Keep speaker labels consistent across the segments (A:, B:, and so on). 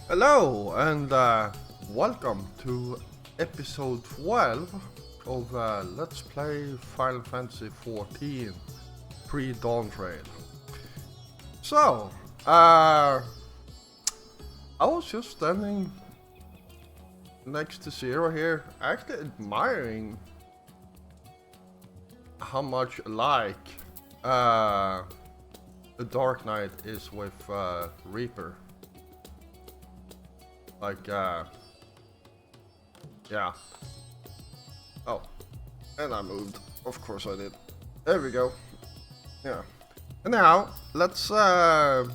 A: Hello and welcome to episode 12 of Let's Play Final Fantasy 14 Pre Dawntrail. So, I was just standing next to Zero here, actually admiring how much alike the Dark Knight is with Reaper. Like, yeah. Oh, and I moved. Of course I did. There we go. Yeah. And now, let's, let's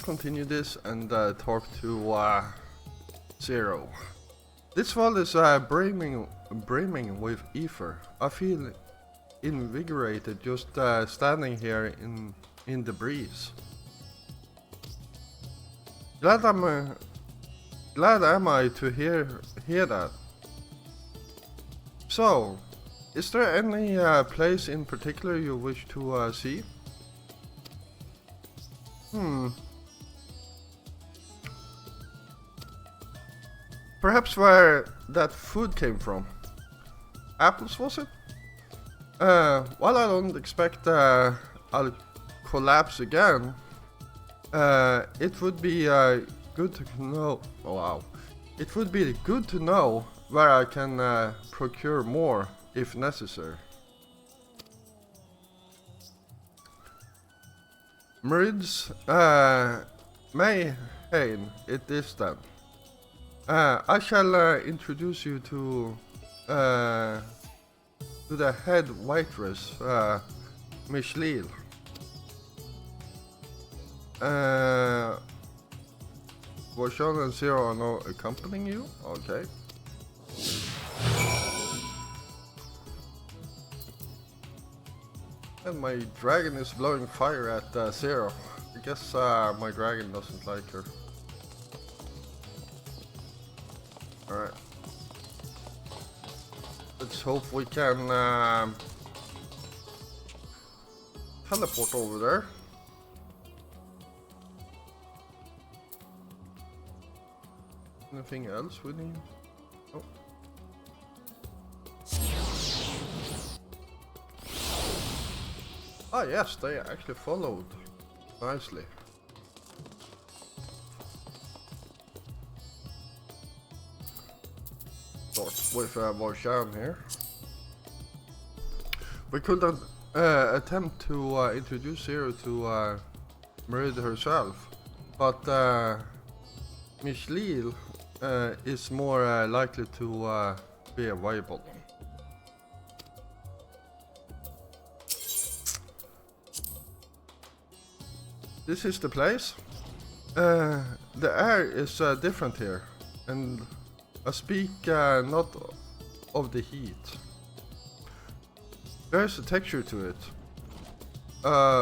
A: continue this and, talk to, Zero. This world is, brimming with ether. I feel invigorated just, standing here in the breeze. Glad am I to hear that. So, is there any place in particular you wish to see? Perhaps where that food came from. Apples, was it? While I don't expect I'll collapse again, it would be good to know. Oh, wow. It would be good to know where I can procure more if necessary. Merids Mayhain, it is then. I shall introduce you to the head waitress, Miss Leal. Warshawn and Zero are now accompanying you? Okay. And my dragon is blowing fire at Zero. I guess my dragon doesn't like her. Alright. Let's hope we can teleport over there. Anything else we need? Oh. Ah yes, they actually followed nicely. Start with Warshawn here. We could attempt to introduce Zero to Merid herself, but Miss Leal is more likely to be available. This is the place. The air is different here, and I speak not of the heat. There's a texture to it,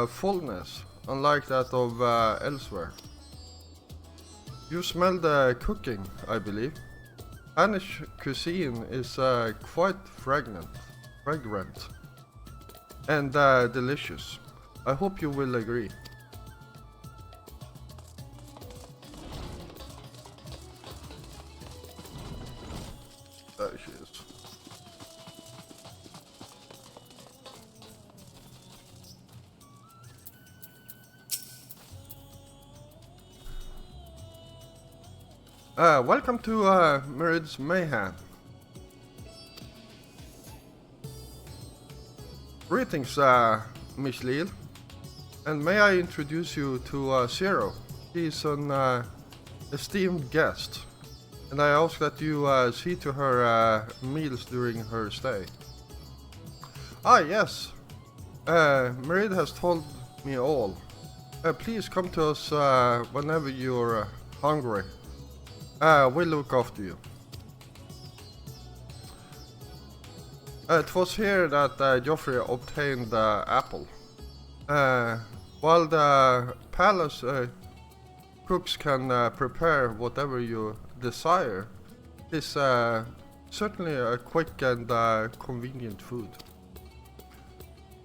A: fullness, unlike that of elsewhere. You smell the cooking, I believe. Spanish cuisine is quite fragrant, and delicious. I hope you will agree. There she is. Welcome to Merid's Mayhem. Greetings, Miss Leal, and may I introduce you to Zero. He's an esteemed guest, and I ask that you see to her meals during her stay. Ah, yes. Merid has told me all. Please come to us whenever you're hungry. We'll look after you. It was here that Joffrey obtained the apple. While the palace cooks can prepare whatever you desire, it's certainly a quick and convenient food.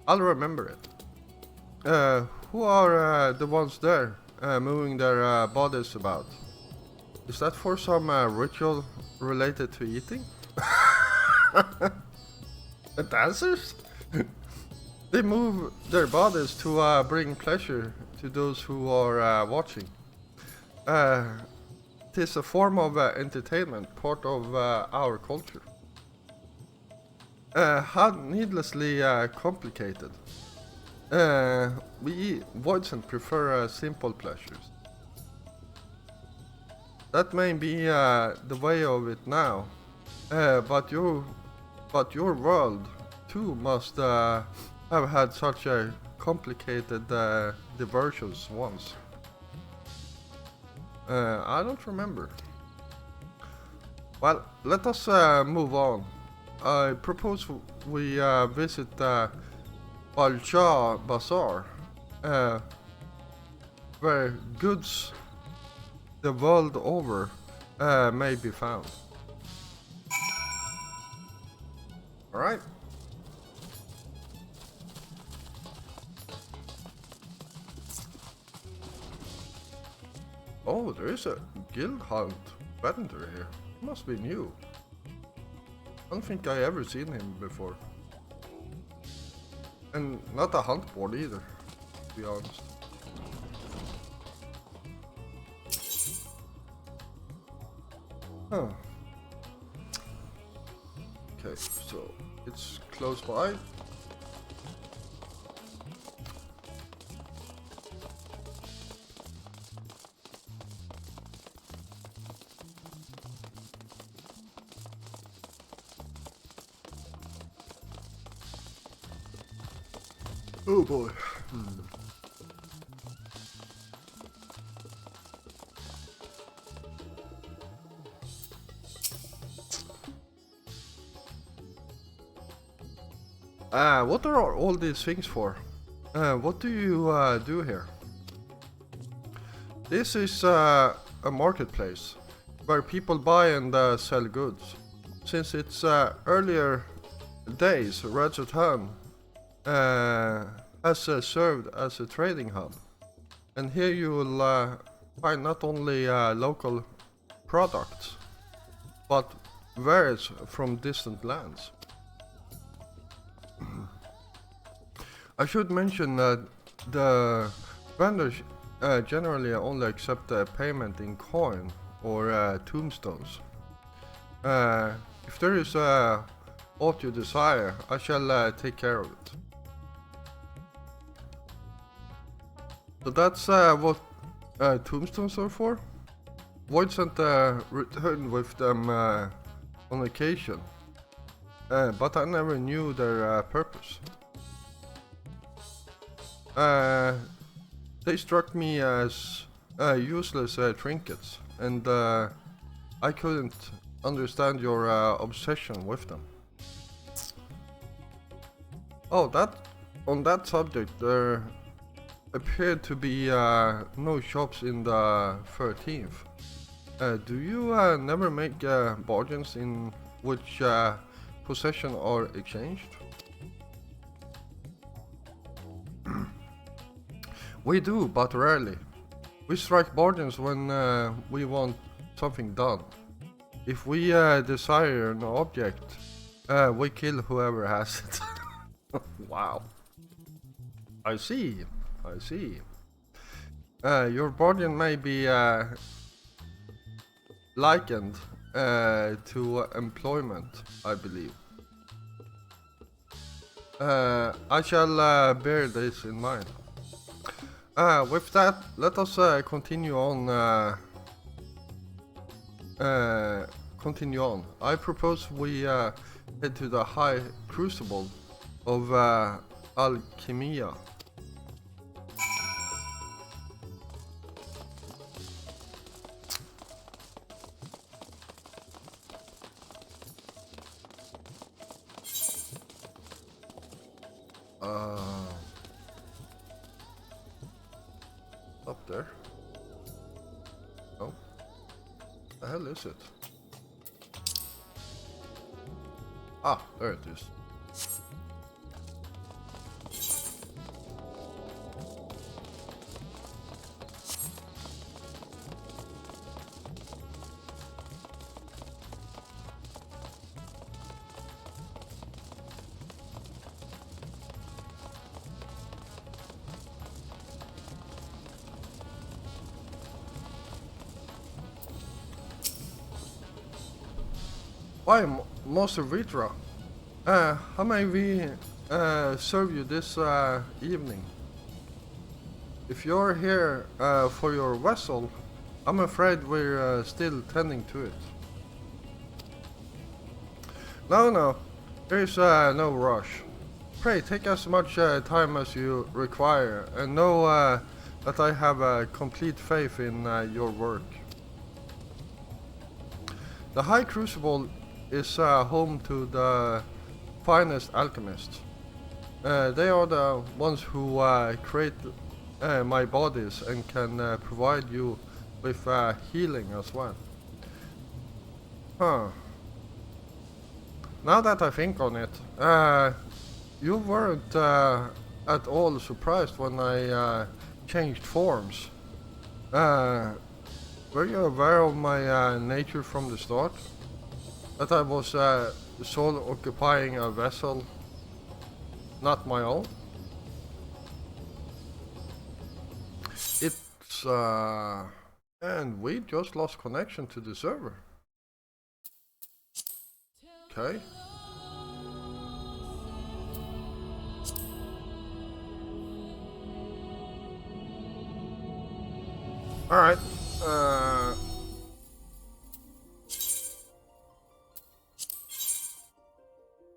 A: I'll remember it. Who are the ones there, moving their bodies about? Is that for some ritual related to eating? The dancers? They move their bodies to bring pleasure to those who are watching. It is a form of entertainment, part of our culture. How needlessly complicated. We Voidsent prefer simple pleasures. That may be the way of it now, but your world too must have had such a complicated diversions once. I don't remember. Well, let us move on. I propose we visit Balcha Bazaar, where goods the world over may be found. Alright. Oh, there is a guild hunt vendor here. He must be new. I don't think I ever seen him before. And not a hunt board either, to be honest. Huh. Okay, so it's close by. Oh boy. What are all these things for? What do you do here? This is a marketplace where people buy and sell goods. Since its earlier days, Rajasthan has served as a trading hub, and here you will find not only local products, but wares from distant lands. I should mention that the vendors generally only accept payment in coin or tombstones. If there is what you desire, I shall take care of it. So that's what tombstones are for. Voidsent returned with them on occasion, but I never knew their purpose. They struck me as useless trinkets, and I couldn't understand your obsession with them. Oh, on that subject, there appeared to be no shops in the 13th. Do you never make bargains in which possession are exchanged? We do, but rarely. We strike bargains when we want something done. If we desire an object, we kill whoever has it. Wow. I see. I see. Your bargain may be likened to employment, I believe. I shall bear this in mind. With that, let us continue on. I propose we head to the High Crucible of Alchemia. Up there. Oh. The hell is it? Ah, there it is. Why, Master Vitra? How may we serve you this evening? If you're here for your vessel, I'm afraid we're still tending to it. No, there's no rush. Pray take as much time as you require, and know that I have complete faith in your work. The High Crucible is home to the finest alchemists. They are the ones who create my bodies and can provide you with healing as well. Huh. Now that I think on it, you weren't at all surprised when I changed forms. Were you aware of my nature from the start? That I was sole occupying a vessel, not my own? It's and we just lost connection to the server. Okay. Alright.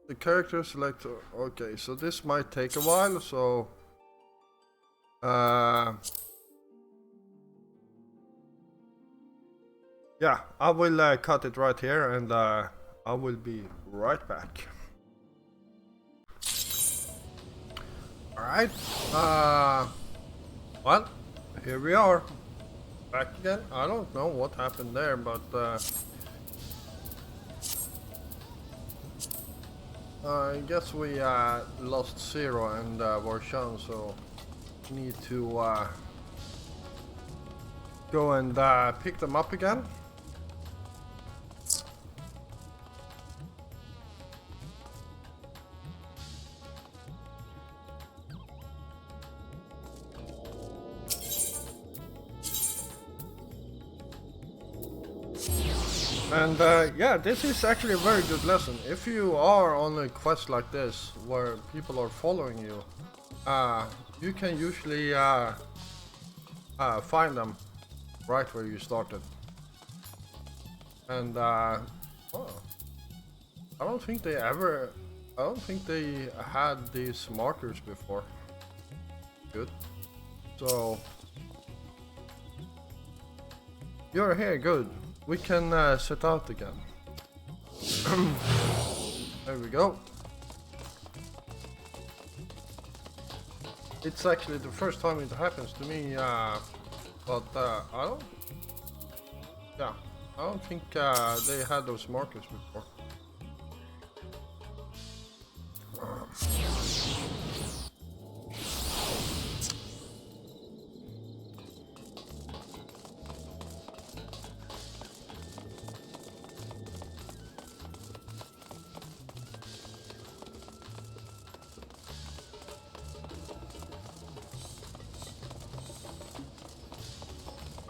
A: The character selector. Okay, so this might take a while, so yeah, I will cut it right here, and I will be right back. Alright, well, here we are, back again. I don't know what happened there, but I guess we lost Zero and Varshan, so need to go and pick them up again. And yeah, this is actually a very good lesson. If you are on a quest like this, where people are following you, you can usually find them right where you started. And oh, I don't think they had these markers before. Good. So you're here, good. We can set out again. There we go. It's actually the first time it happens to me, but I don't think they had those markers before.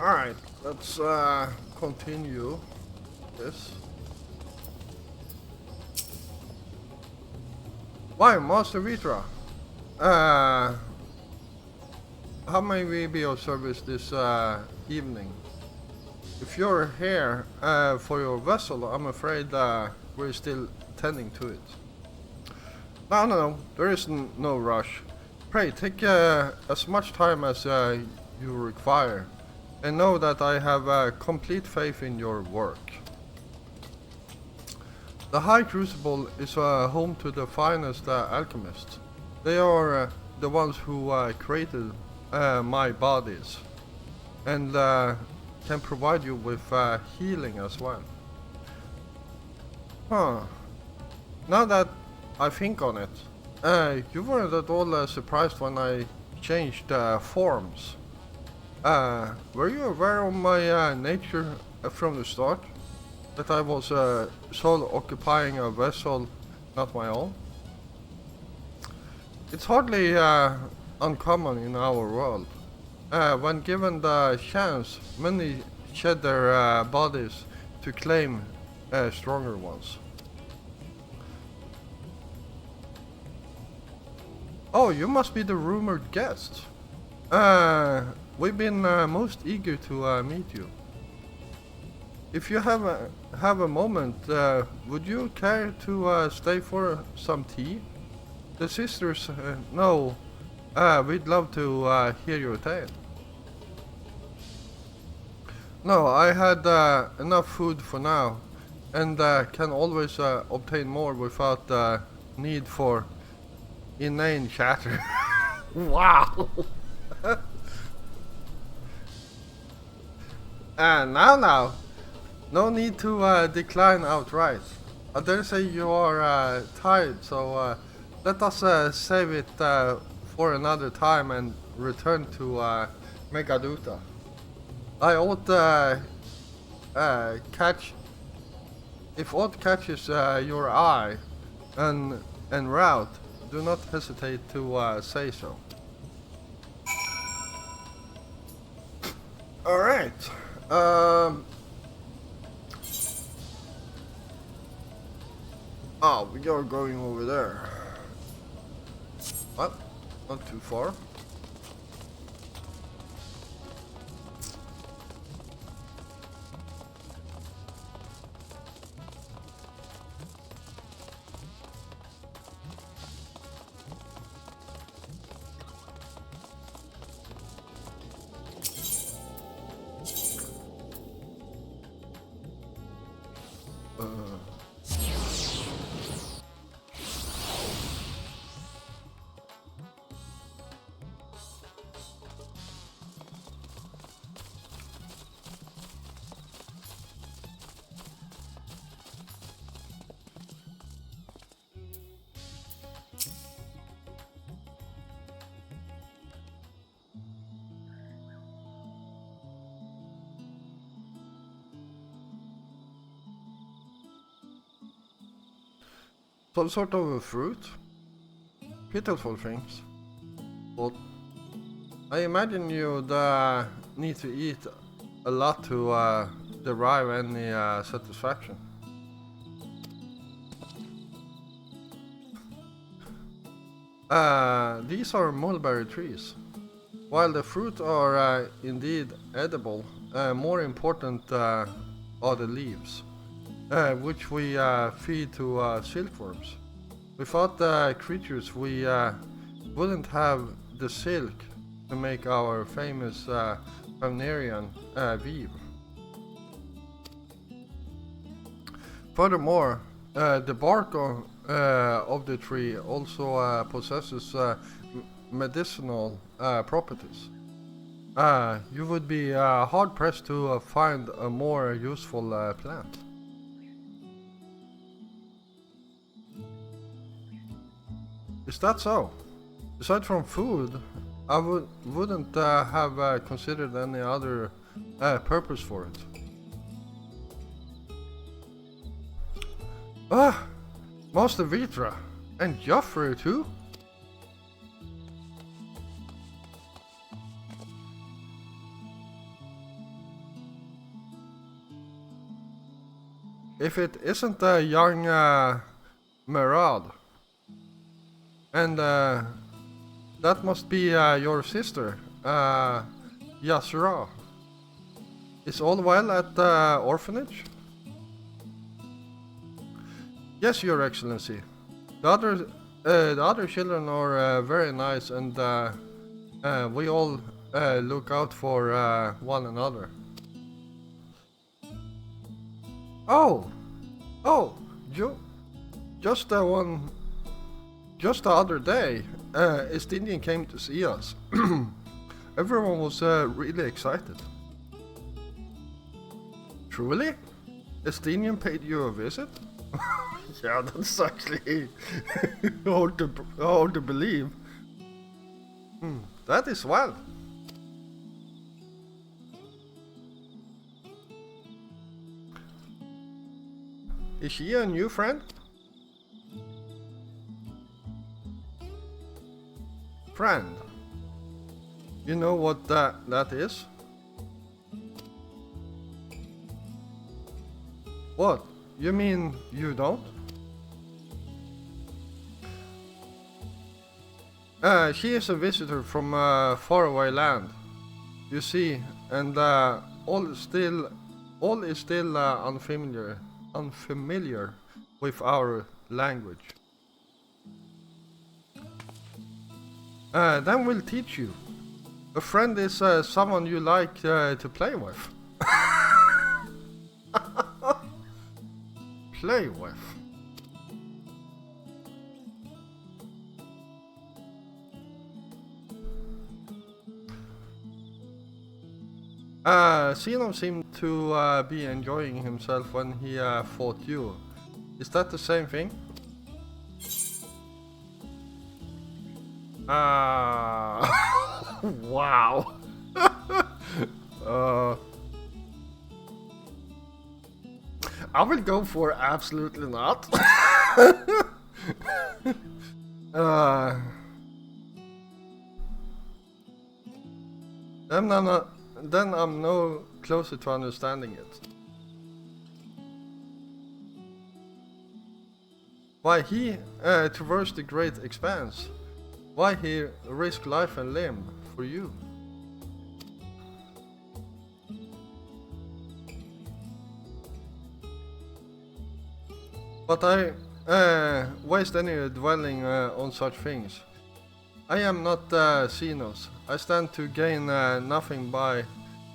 A: Alright, let's continue this. Why, Master Vitra? How may we be of service this evening? If you're here for your vessel, I'm afraid we're still tending to it. No, there is no rush. Pray, take as much time as you require. And know that I have complete faith in your work. The High Crucible is home to the finest alchemists. They are the ones who created my bodies, and can provide you with healing as well. Huh. Now that I think on it, you weren't at all surprised when I changed forms. Were you aware of my nature from the start? That I was sole occupying a vessel, not my own? It's hardly uncommon in our world. When given the chance, many shed their bodies to claim stronger ones. Oh, you must be the rumored guest. We've been most eager to meet you. If you have a moment, would you care to stay for some tea? The sisters know we'd love to hear your tale. No, I had enough food for now, and can always obtain more without the need for inane chatter. Wow! Now, no need to decline outright. I dare say you are tired, so let us save it for another time and return to Megaduta. I ought catch if aught catches your eye and route. Do not hesitate to say so. All right. Oh, we are going over there. What? Not too far. Some sort of a fruit? Pitiful things. But I imagine you'd need to eat a lot to derive any satisfaction. These are mulberry trees. While the fruit are indeed edible, more important are the leaves. Which we feed to silkworms. Without the creatures, we wouldn't have the silk to make our famous Pavnarian weave. Furthermore, the bark of the tree also possesses medicinal properties. You would be hard pressed to find a more useful plant. Is that so? Aside from food, I wouldn't have considered any other purpose for it. Master Vitra, and Joffrey too? If it isn't a young Merad. And that must be your sister, Yasra. Is all well at the orphanage? Yes, Your Excellency. The other children are very nice, and we all look out for one another. Oh, just one. Just the other day, Estinian came to see us. Everyone was really excited. Truly? Estinian paid you a visit? Yeah, that's actually hard to believe. That is well. Is she a new friend? Friend. You know what that is? What? You mean you don't? She is a visitor from a faraway land, you see, and all is still unfamiliar with our language. Then we'll teach you. A friend is someone you like to play with. Play with. Zeno seemed to be enjoying himself when he fought you. Is that the same thing? Wow. I will go for absolutely not. Then I'm no closer to understanding it. Why he traversed the great expanse? Why he risked life and limb for you? But I waste any dwelling on such things. I am not Xenos. I stand to gain nothing by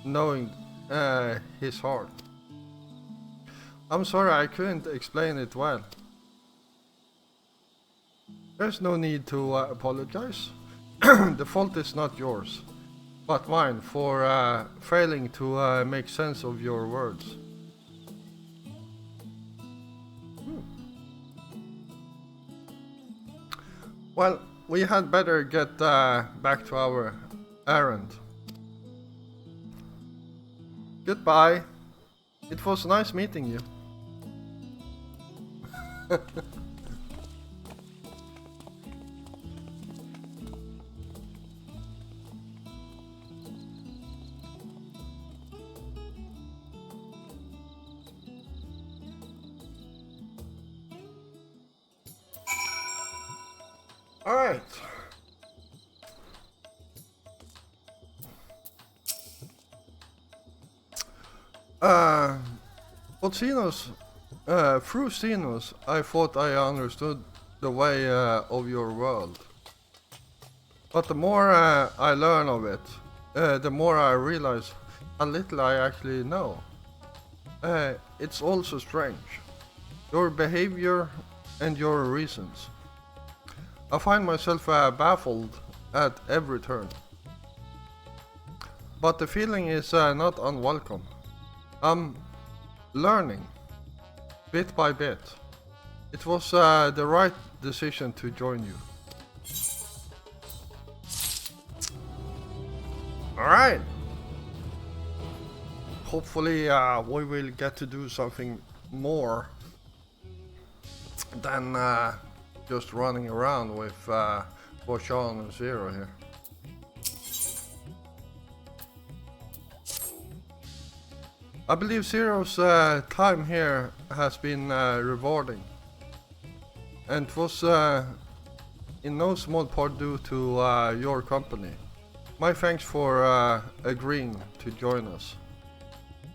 A: knowing his heart. I'm sorry I couldn't explain it well. There's no need to apologize. The fault is not yours, but mine for failing to make sense of your words. Well, we had better get back to our errand. Goodbye. It was nice meeting you. All right. But through Xenos, I thought I understood the way of your world. But the more I learn of it, the more I realize how little I actually know. It's also strange. Your behavior and your reasons. I find myself baffled at every turn. But the feeling is not unwelcome. I'm learning, bit by bit. It was the right decision to join you. Alright. Hopefully we will get to do something more than just running around with Borshan and Zero here. I believe Zero's time here has been rewarding, and it was in no small part due to your company. My thanks for agreeing to join us.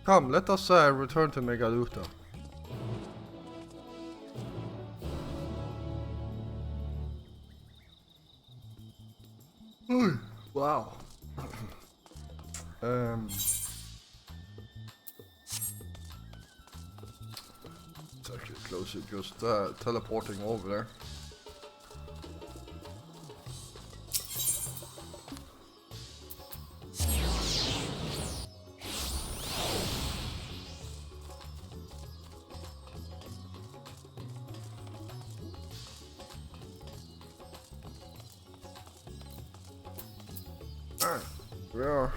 A: Come, let us return to Megaluta. Wow. It's actually closer, just teleporting over there. Alright, we are.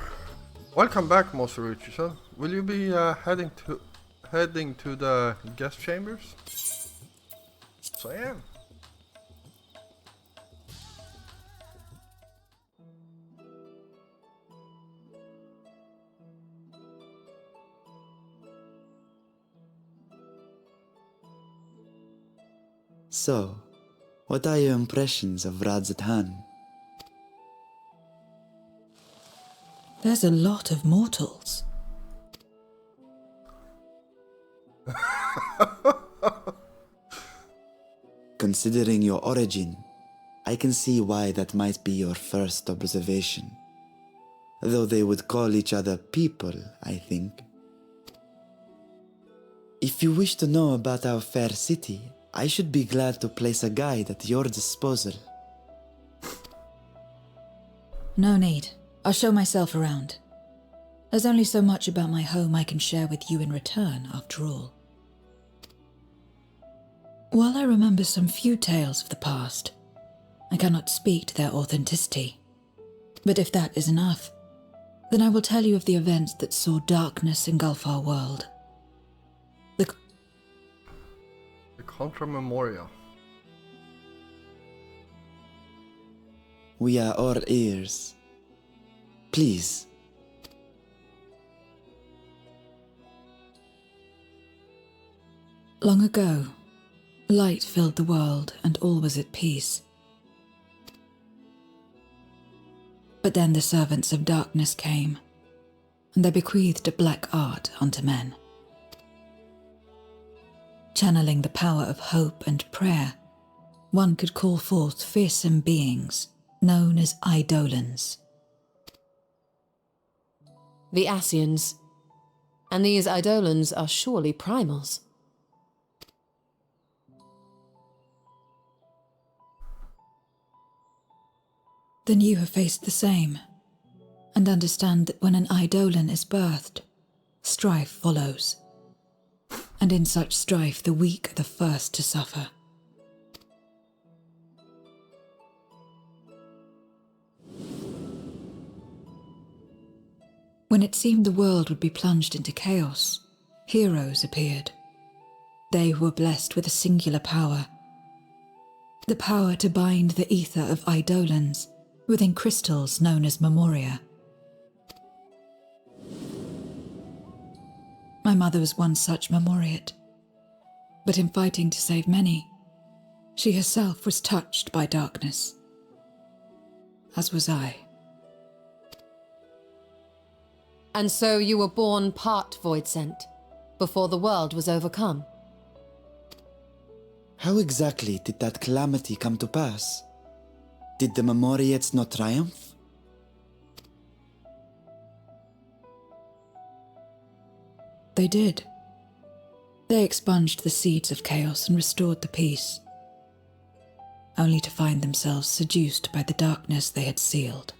A: Welcome back, Mosaruchi-san. Will you be heading to the guest chambers? So I am.
B: So, what are your impressions of Radzatan? There's a lot of mortals.
C: Considering your origin, I can see why that might be your first observation. Though they would call each other people, I think. If you wish to know about our fair city, I should be glad to place a guide at your disposal.
B: No need. I'll show myself around. There's only so much about my home I can share with you in return, after all. While I remember some few tales of the past, I cannot speak to their authenticity. But if that is enough, then I will tell you of the events that saw darkness engulf our world. The
A: Contra Memoria.
C: We are all ears. Please.
B: Long ago, light filled the world and all was at peace. But then the servants of darkness came, and they bequeathed a black art unto men. Channeling the power of hope and prayer, one could call forth fearsome beings known as Eidolons.
D: The Ascians. And these Eidolons are surely primals.
B: Then you have faced the same, and understand that when an Eidolon is birthed, strife follows. And in such strife, the weak are the first to suffer. When it seemed the world would be plunged into chaos, heroes appeared. They who were blessed with a singular power. The power to bind the ether of Eidolons within crystals known as Memoria. My mother was one such Memoriate, but in fighting to save many, she herself was touched by darkness, as was I.
D: And so you were born part Voidsent, before the world was overcome.
C: How exactly did that calamity come to pass? Did the Memoriates not triumph?
B: They did. They expunged the seeds of chaos and restored the peace, only to find themselves seduced by the darkness they had sealed.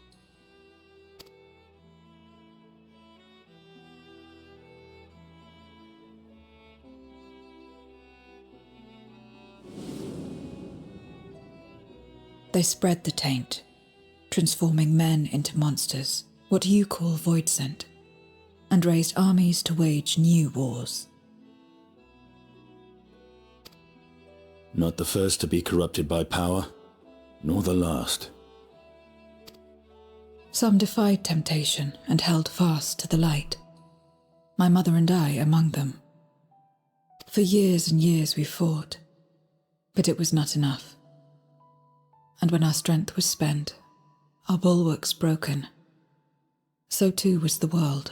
B: They spread the taint, transforming men into monsters, what you call Voidsent, and raised armies to wage new wars.
E: Not the first to be corrupted by power, nor the last.
B: Some defied temptation and held fast to the light, my mother and I among them. For years and years we fought, but it was not enough. And when our strength was spent, our bulwarks broken, so too was the world.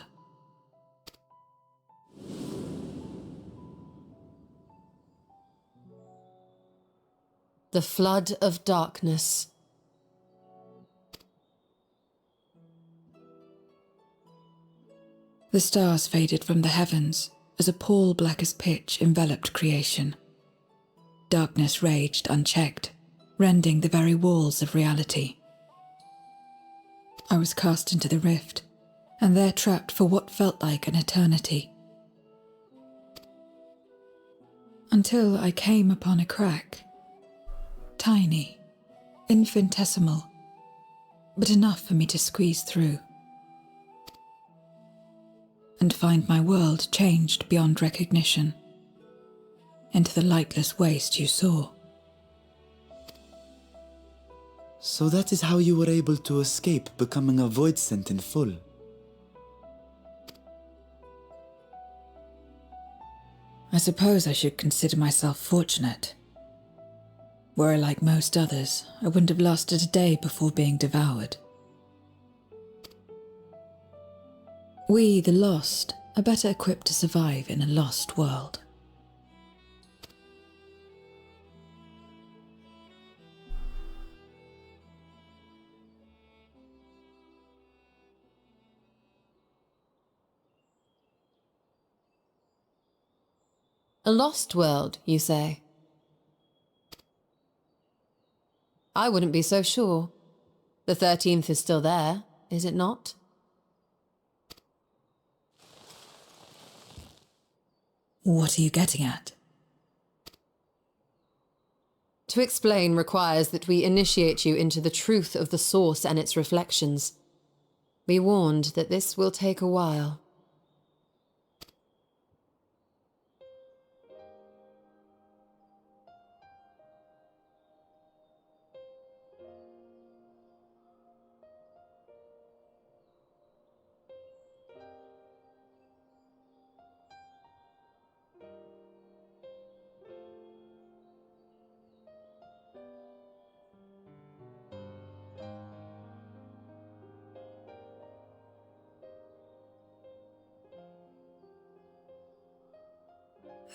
D: The flood of darkness.
B: The stars faded from the heavens as a pall black as pitch enveloped creation. Darkness raged unchecked, rending the very walls of reality. I was cast into the rift, and there trapped for what felt like an eternity. Until I came upon a crack. Tiny, infinitesimal, but enough for me to squeeze through. And find my world changed beyond recognition, into the lightless waste you saw.
C: So that is how you were able to escape becoming a Voidsent in full.
B: I suppose I should consider myself fortunate. Were I like most others, I wouldn't have lasted a day before being devoured. We, the lost, are better equipped to survive in a lost world.
D: A lost world, you say? I wouldn't be so sure. The 13th is still there, is it not?
B: What are you getting at?
D: To explain requires that we initiate you into the truth of the source and its reflections. Be warned that this will take a while.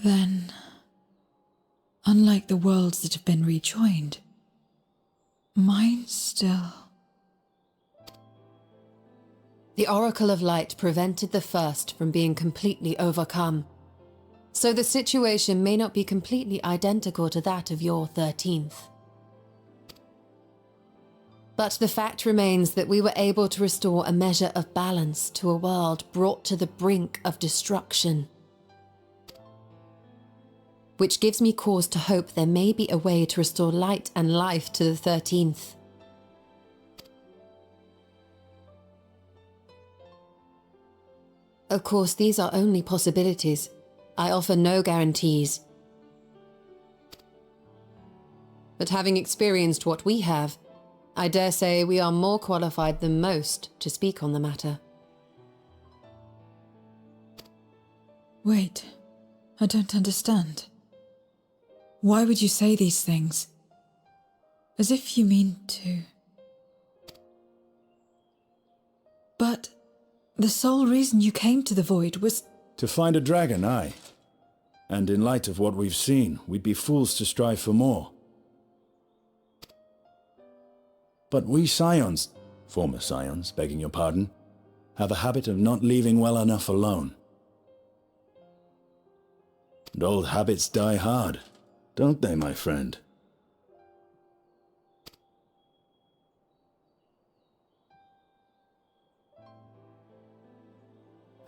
B: Then, unlike the worlds that have been rejoined, mine still...
D: The Oracle of Light prevented the first from being completely overcome, so the situation may not be completely identical to that of your 13th. But the fact remains that we were able to restore a measure of balance to a world brought to the brink of destruction. Which gives me cause to hope there may be a way to restore light and life to the 13th. Of course, these are only possibilities. I offer no guarantees. But having experienced what we have, I dare say we are more qualified than most to speak on the matter.
B: Wait, I don't understand. Why would you say these things? As if you mean to... But the sole reason you came to the Void was...
E: To find a dragon, aye. And in light of what we've seen, we'd be fools to strive for more. But we scions, former scions, begging your pardon, have a habit of not leaving well enough alone. And old habits die hard, don't they, my friend?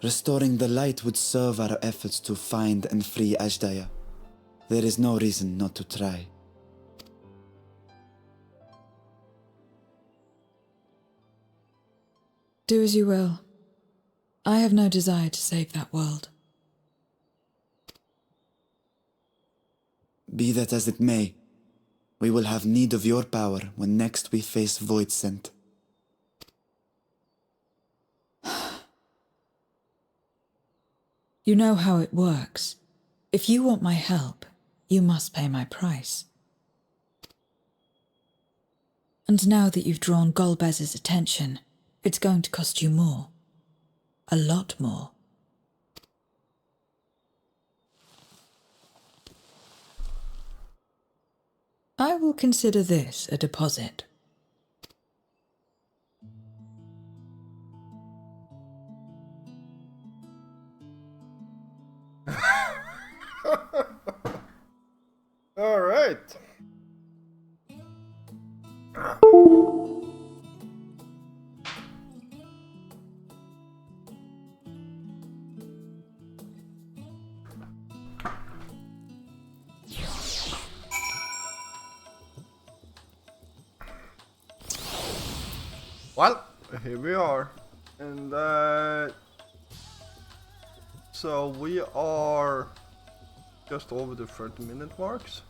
C: Restoring the light would serve our efforts to find and free Ajdaya. There is no reason not to try.
B: Do as you will. I have no desire to save that world.
C: Be that as it may, we will have need of your power when next we face Voidsent.
B: You know how it works. If you want my help, you must pay my price. And now that you've drawn Golbez's attention, it's going to cost you more. A lot more. I will consider this a deposit.
A: All right. Well, here we are, and so we are just over the 30-minute marks.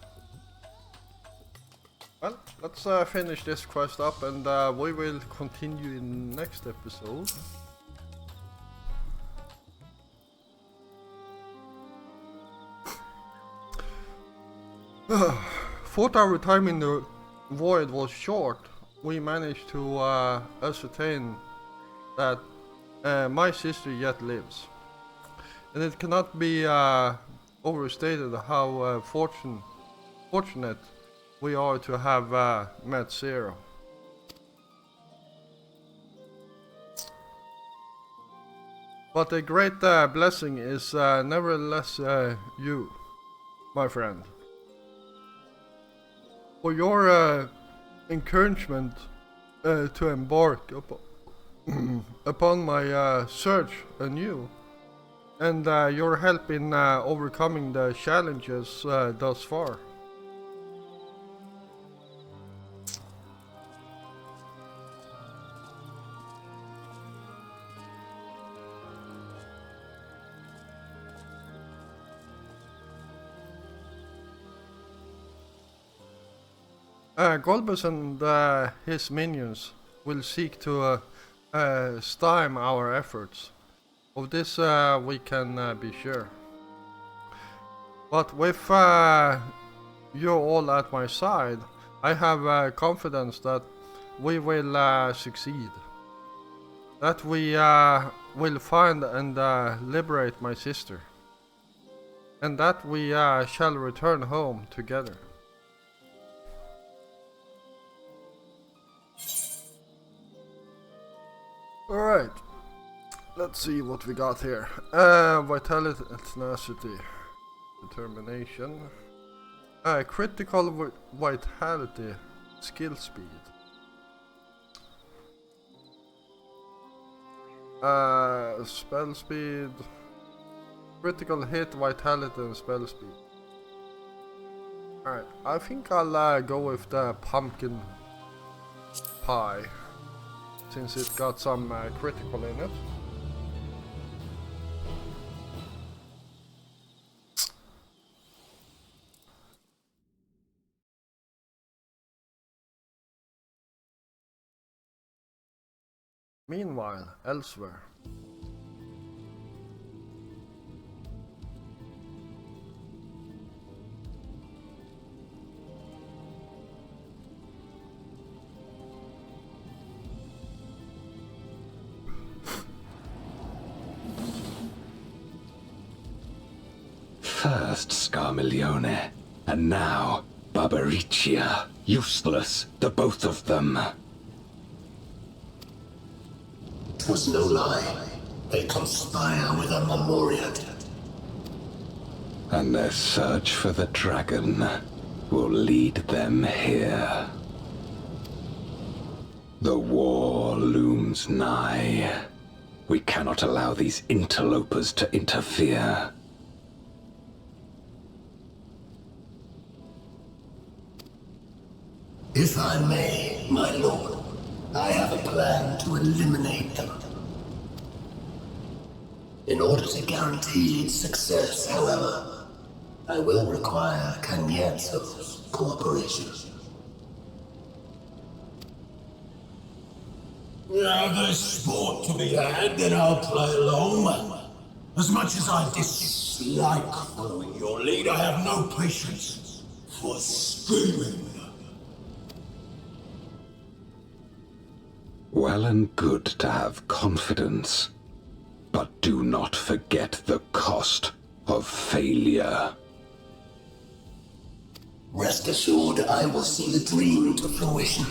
A: Well, let's finish this quest up, and we will continue in next episode. Thought our time in the void was short. We managed to ascertain that my sister yet lives. And it cannot be overstated how fortunate we are to have met Zero. But a great blessing is nevertheless you, my friend. For your encouragement to embark upon my search anew, and your help in overcoming the challenges thus far. Golbus and his minions will seek to stymie our efforts. Of this we can be sure. But with you all at my side, I have confidence that we will succeed. That we will find and liberate my sister. And that we shall return home together. Alright, let's see what we got here. Vitality, tenacity, determination, critical vitality, skill speed, spell speed, critical hit, vitality, and spell speed. Alright, I think I'll go with the pumpkin pie, since it got some critical in it. Meanwhile, elsewhere.
F: First Scarmiglione, and now Barbaricia. Useless, the both of them.
G: 'Twas no lie. They conspire with a Memoriat.
F: And their search for the dragon will lead them here. The war looms nigh. We cannot allow these interlopers to interfere.
G: If I may, my lord, I have a plan to eliminate them. In order to guarantee its success, however, I will require Cagnazzo's cooperation. Now there's sport to be had, then I'll play along. As much as I dislike following your lead, I have no patience for scheming.
F: Well and good to have confidence, but do not forget the cost of failure.
G: Rest assured, I will see the dream to fruition.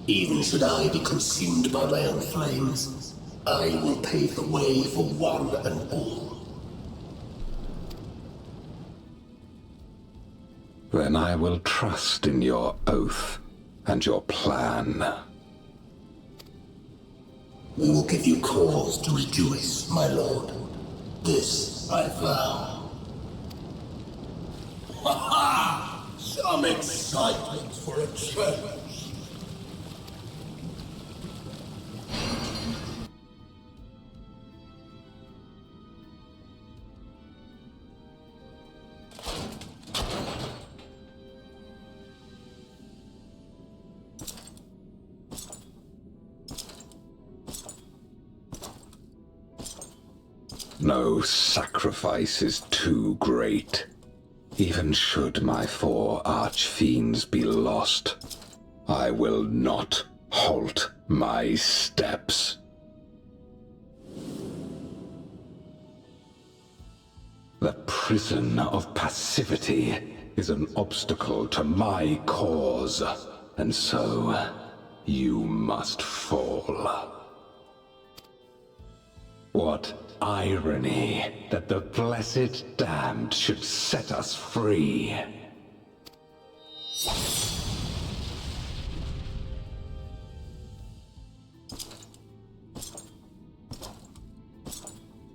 G: Even should I be consumed by my own flames, I will pave the way for one and all.
F: Then I will trust in your oath and your plan.
G: We will give you cause to rejoice, my lord. This I vow. Ha ha! Some excitement for a change.
F: No sacrifice is too great. Even should my 4 archfiends be lost, I will not halt my steps. The prison of passivity is an obstacle to my cause, and so you must fall. What irony that the blessed damned should set us free.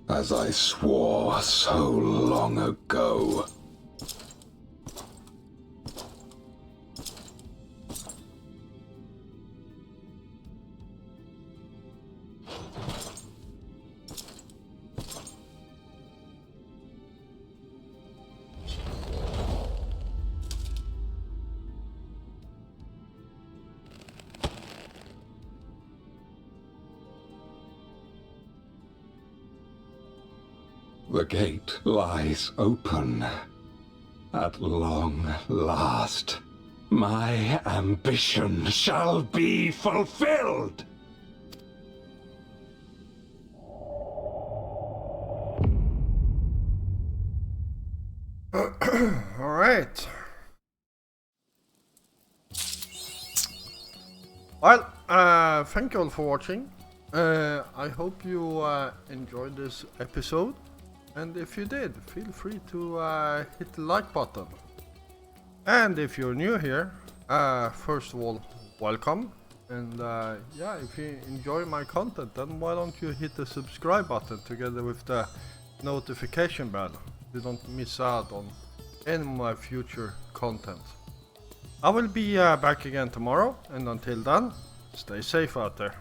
F: As I swore so long ago. The gate lies open. At long last, my ambition shall be fulfilled!
A: Alright. Well, thank you all for watching. I hope you enjoyed this episode. And if you did, feel free to hit the like button. And if you're new here, first of all, welcome. And yeah, if you enjoy my content, then why don't you hit the subscribe button together with the notification bell, so you don't miss out on any of my future content. I will be back again tomorrow, and until then, stay safe out there.